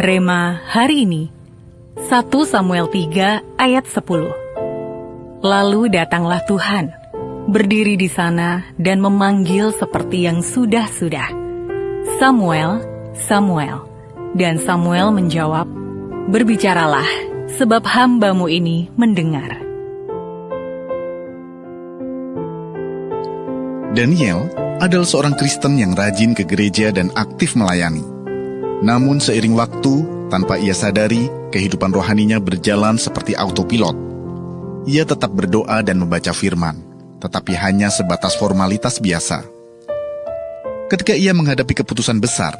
Rema hari ini, 1 Samuel 3 ayat 10. Lalu datanglah Tuhan, berdiri di sana dan memanggil seperti yang sudah-sudah. Samuel, Samuel. Dan Samuel menjawab, berbicaralah, sebab hamba-Mu ini mendengar. Daniel adalah seorang Kristen yang rajin ke gereja dan aktif melayani. Namun seiring waktu, tanpa ia sadari, kehidupan rohaninya berjalan seperti autopilot. Ia tetap berdoa dan membaca firman, tetapi hanya sebatas formalitas biasa. Ketika ia menghadapi keputusan besar,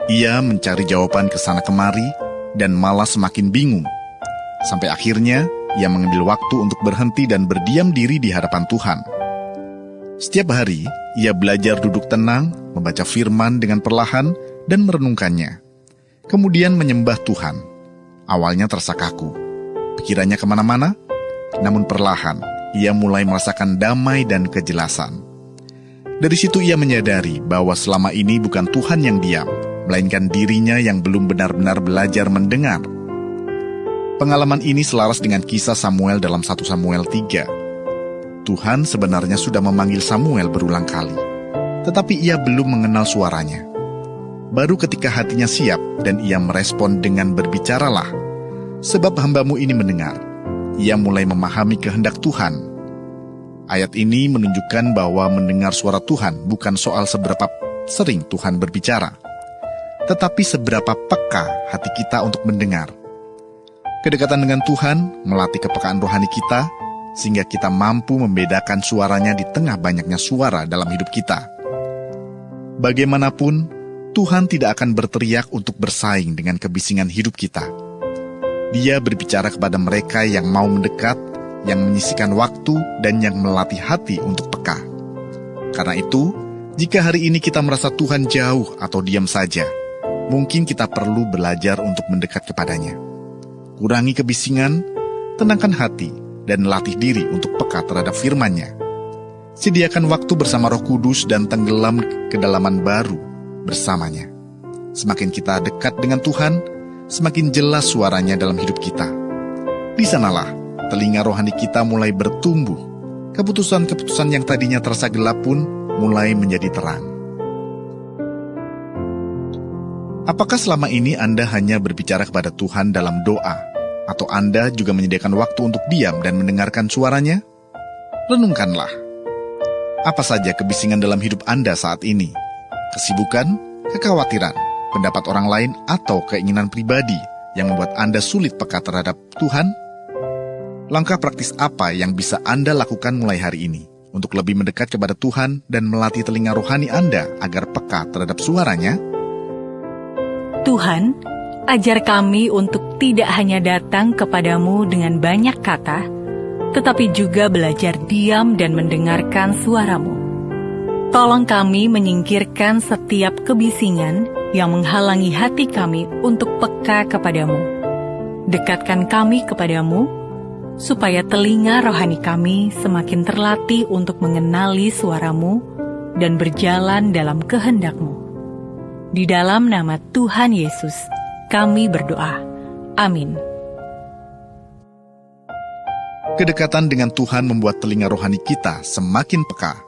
ia mencari jawaban ke sana kemari dan malah semakin bingung. Sampai akhirnya, ia mengambil waktu untuk berhenti dan berdiam diri di hadapan Tuhan. Setiap hari, ia belajar duduk tenang, membaca firman dengan perlahan, dan merenungkannya. Kemudian menyembah Tuhan. Awalnya terasa kaku, pikirannya kemana-mana, namun perlahan ia mulai merasakan damai dan kejelasan. Dari situ ia menyadari bahwa selama ini bukan Tuhan yang diam, melainkan dirinya yang belum benar-benar belajar mendengar. Pengalaman ini selaras dengan kisah Samuel dalam 1 Samuel 3. Tuhan sebenarnya sudah memanggil Samuel berulang kali, tetapi ia belum mengenal suaranya. Baru ketika hatinya siap dan ia merespon dengan berbicaralah, sebab hamba-Mu ini mendengar, ia mulai memahami kehendak Tuhan. Ayat ini menunjukkan bahwa mendengar suara Tuhan bukan soal seberapa sering Tuhan berbicara, tetapi seberapa peka hati kita untuk mendengar. Kedekatan dengan Tuhan melatih kepekaan rohani kita, sehingga kita mampu membedakan suaranya di tengah banyaknya suara dalam hidup kita. Bagaimanapun, Tuhan tidak akan berteriak untuk bersaing dengan kebisingan hidup kita. Dia berbicara kepada mereka yang mau mendekat, yang menyisihkan waktu, dan yang melatih hati untuk peka. Karena itu, jika hari ini kita merasa Tuhan jauh atau diam saja, mungkin kita perlu belajar untuk mendekat kepadanya. Kurangi kebisingan, tenangkan hati, dan latih diri untuk peka terhadap firman-Nya. Sediakan waktu bersama Roh Kudus dan tenggelam ke kedalaman baru bersamanya. Semakin kita dekat dengan Tuhan, semakin jelas suaranya dalam hidup kita. Di sanalah telinga rohani kita mulai bertumbuh. Keputusan-keputusan yang tadinya terasa gelap pun mulai menjadi terang. Apakah selama ini Anda hanya berbicara kepada Tuhan dalam doa, atau Anda juga menyediakan waktu untuk diam dan mendengarkan suaranya? Renungkanlah. Apa saja kebisingan dalam hidup Anda saat ini? Kesibukan, kekhawatiran, pendapat orang lain, atau keinginan pribadi yang membuat Anda sulit peka terhadap Tuhan? Langkah praktis apa yang bisa Anda lakukan mulai hari ini untuk lebih mendekat kepada Tuhan dan melatih telinga rohani Anda agar peka terhadap suaranya? Tuhan, ajar kami untuk tidak hanya datang kepadamu dengan banyak kata, tetapi juga belajar diam dan mendengarkan suara-Mu. Tolong kami menyingkirkan setiap kebisingan yang menghalangi hati kami untuk peka kepadamu. Dekatkan kami kepadamu, supaya telinga rohani kami semakin terlatih untuk mengenali suara-Mu dan berjalan dalam kehendak-Mu. Di dalam nama Tuhan Yesus, kami berdoa. Amin. Kedekatan dengan Tuhan membuat telinga rohani kita semakin peka.